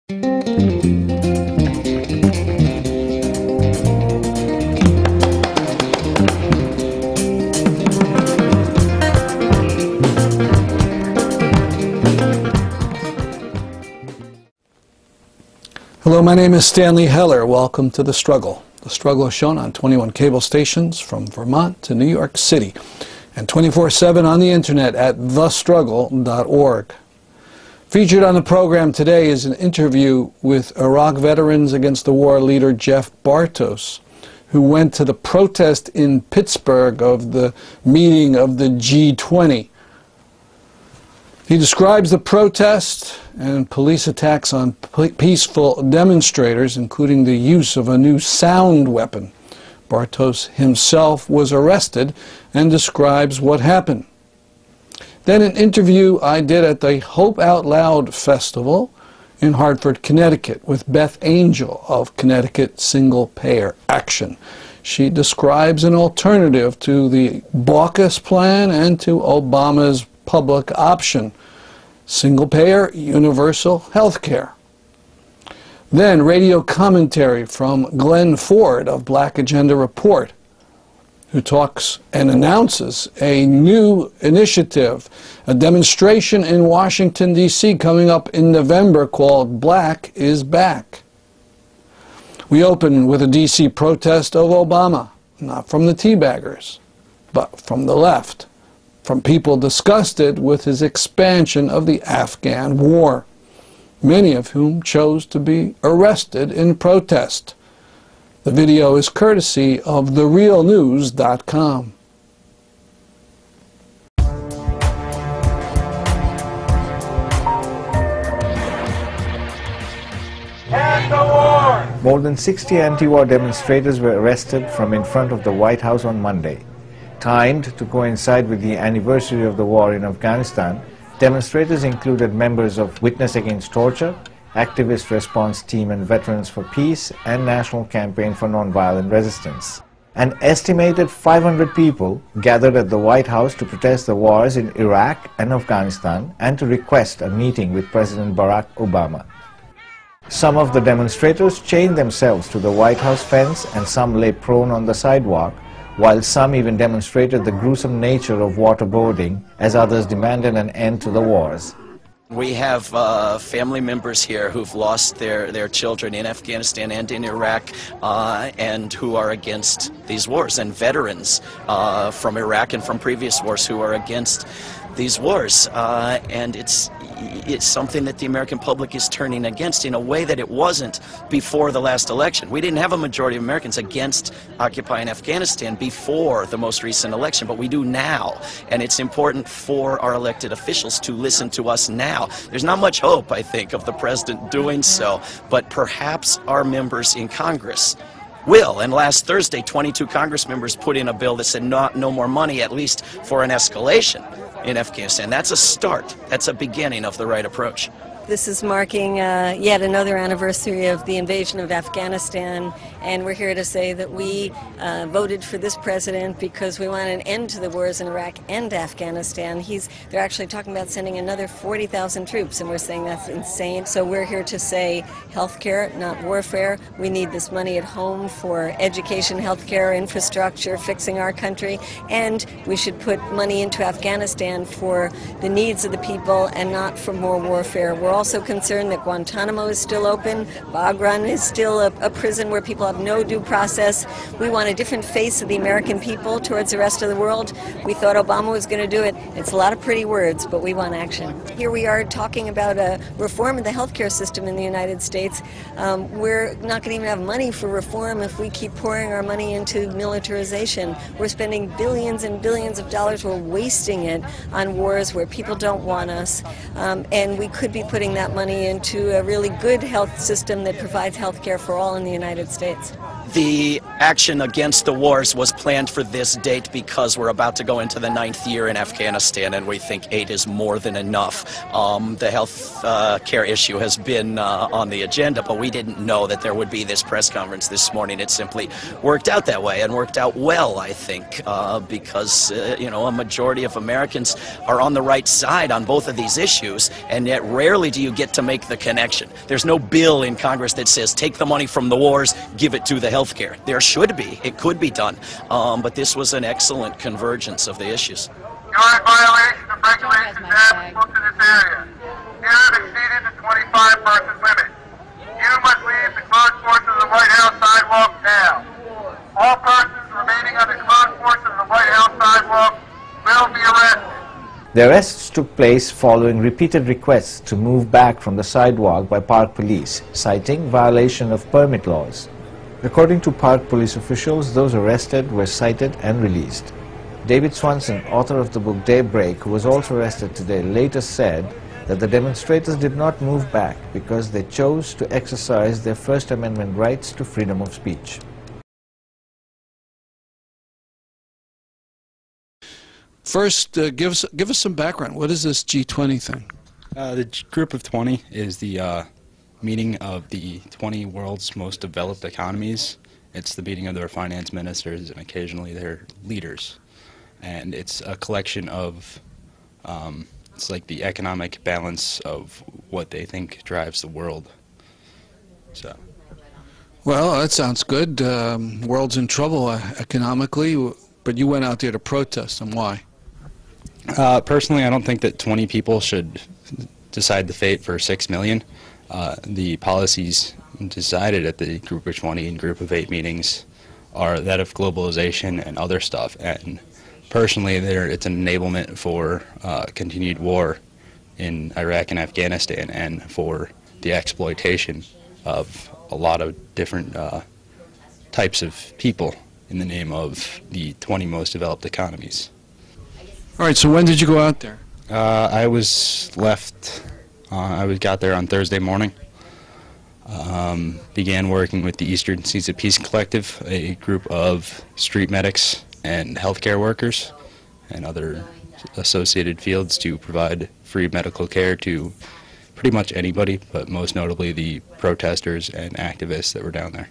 Hello, my name is Stanley Heller. Welcome to The Struggle. The Struggle is shown on 21 cable stations from Vermont to New York City and 24/7 on the internet at thestruggle.org. Featured on the program today is an interview with Iraq Veterans Against the War leader Jeff Bartos, who went to the protest in Pittsburgh of the meeting of the G20. He describes the protest and police attacks on peaceful demonstrators, including the use of a new sound weapon. Bartos himself was arrested and describes what happened. Then an interview I did at the Hope Out Loud Festival in Hartford, Connecticut, with Beth Angel of Connecticut Single Payer Action. She describes an alternative to the Baucus plan and to Obama's public option: single-payer, universal health care. Then radio commentary from Glenn Ford of Black Agenda Report, who talks and announces a new initiative, a demonstration in Washington, D.C. coming up in November called Black is Back. We open with a D.C. protest of Obama, not from the teabaggers, but from the left, from people disgusted with his expansion of the Afghan war, many of whom chose to be arrested in protest. The video is courtesy of TheRealNews.com. End the war! More than 60 anti-war demonstrators were arrested from in front of the White House on Monday. Timed to coincide with the anniversary of the war in Afghanistan, demonstrators included members of Witness Against Torture, Activist Response Team and Veterans for Peace, and National Campaign for Nonviolent Resistance. An estimated 500 people gathered at the White House to protest the wars in Iraq and Afghanistan and to request a meeting with President Barack Obama. Some of the demonstrators chained themselves to the White House fence and some lay prone on the sidewalk, while some even demonstrated the gruesome nature of waterboarding as others demanded an end to the wars. We have family members here who've lost their children in Afghanistan and in Iraq and who are against these wars, and veterans from Iraq and from previous wars who are against these wars. And it's something that the American public is turning against in a way that it wasn't before the last election. We didn't have a majority of Americans against occupying Afghanistan before the most recent election, but we do now. And it's important for our elected officials to listen to us now. There's not much hope, I think, of the president doing so, but perhaps our members in Congress will. And last Thursday, 22 Congress members put in a bill that said no more money, at least for an escalation in Afghanistan. That's a start. That's a beginning of the right approach. This is marking yet another anniversary of the invasion of Afghanistan, and we're here to say that we voted for this president because we want an end to the wars in Iraq and Afghanistan. They're actually talking about sending another 40,000 troops, and we're saying that's insane. So we're here to say healthcare, not warfare. We need this money at home for education, healthcare, infrastructure, fixing our country, and we should put money into Afghanistan for the needs of the people and not for more warfare. We're also concerned that Guantanamo is still open. Bagram is still a prison where people have no due process. We want a different face of the American people towards the rest of the world. We thought Obama was going to do it. It's a lot of pretty words, but we want action. Here we are talking about a reform of the healthcare system in the United States. We're not going to even have money for reform if we keep pouring our money into militarization. We're spending billions and billions of dollars. We're wasting it on wars where people don't want us, and we could be putting that money into a really good health system that provides health care for all in the United States. The action against the wars was planned for this date because we're about to go into the 9th year in Afghanistan, and we think 8 is more than enough. The health care issue has been on the agenda, but we didn't know that there would be this press conference this morning. It simply worked out that way, and worked out well, I think, because you know, a majority of Americans are on the right side on both of these issues, and yet rarely do you get to make the connection. There's no bill in Congress that says take the money from the wars, give it to the health care. There should be. It could be done. But this was an excellent convergence of the issues. You're in violation of regulations applicable to this area. You have exceeded the 25-person limit. You must leave the closed portion of the White House sidewalk now. All persons remaining on the closed portion of the White House sidewalk will be arrested. The arrests took place following repeated requests to move back from the sidewalk by park police, citing violation of permit laws. According to park police officials, those arrested were cited and released. David Swanson, author of the book Daybreak, who was also arrested today, later said that the demonstrators did not move back because they chose to exercise their First Amendment rights to freedom of speech. First, give us some background. What is this G20 thing? The Group of 20 is the meeting of the 20 world's most developed economies. It's the meeting of their finance ministers and occasionally their leaders. And it's a collection of, it's like the economic balance of what they think drives the world. So. Well, that sounds good. World's in trouble economically, but you went out there to protest, and why? Personally, I don't think that 20 people should decide the fate for 6 million. The policies decided at the Group of 20 and Group of 8 meetings are that of globalization and other stuff. And personally, it's an enablement for continued war in Iraq and Afghanistan, and for the exploitation of a lot of different types of people in the name of the 20 most developed economies. All right, so when did you go out there? I got there on Thursday morning. Began working with the Eastern Seas of Peace Collective, a group of street medics and healthcare workers and other associated fields to provide free medical care to pretty much anybody, but most notably the protesters and activists that were down there.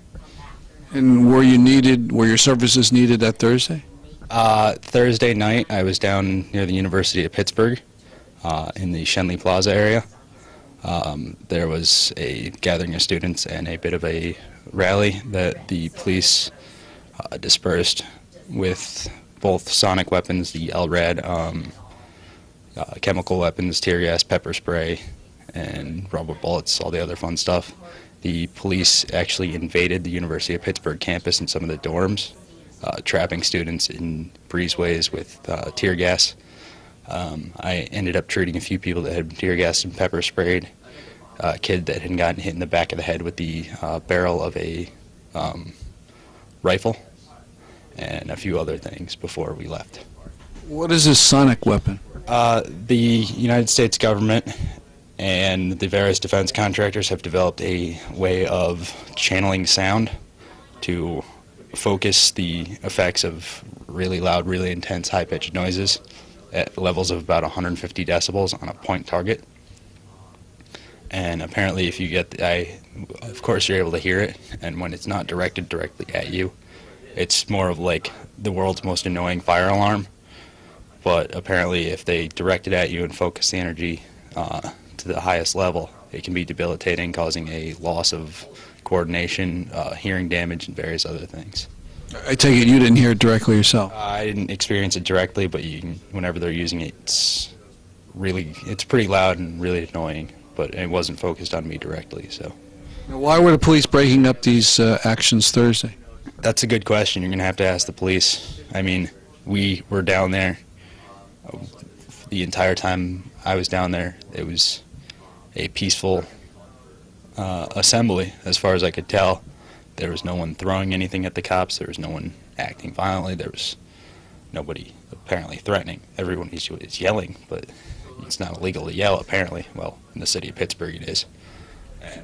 And were your services needed that Thursday? Thursday night, I was down near the University of Pittsburgh in the Schenley Plaza area. There was a gathering of students and a bit of a rally that the police dispersed with both sonic weapons, the LRAD, chemical weapons, tear gas, pepper spray, and rubber bullets, all the other fun stuff. The police actually invaded the University of Pittsburgh campus and some of the dorms, trapping students in breezeways with tear gas. I ended up treating a few people that had tear gas and pepper sprayed, a kid that had gotten hit in the back of the head with the barrel of a rifle, and a few other things before we left. What is this sonic weapon? The United States government and the various defense contractors have developed a way of channeling sound to focus the effects of really loud, really intense, high-pitched noises at levels of about 150 decibels on a point target. And apparently if you get, of course you're able to hear it, and when it's not directed directly at you, it's more of like the world's most annoying fire alarm. But apparently if they direct it at you and focus the energy to the highest level, it can be debilitating, causing a loss of coordination, hearing damage, and various other things. I take it you didn't hear it directly yourself? I didn't experience it directly, but whenever they're using it, it's pretty loud and really annoying, but it wasn't focused on me directly. So. Now, why were the police breaking up these actions Thursday? That's a good question. You're going to have to ask the police. I mean, we were down there the entire time I was down there. It was a peaceful assembly, as far as I could tell. There was no one throwing anything at the cops. There was no one acting violently. There was nobody apparently threatening. Everyone is yelling, but it's not illegal to yell, apparently. Well, in the city of Pittsburgh it is. And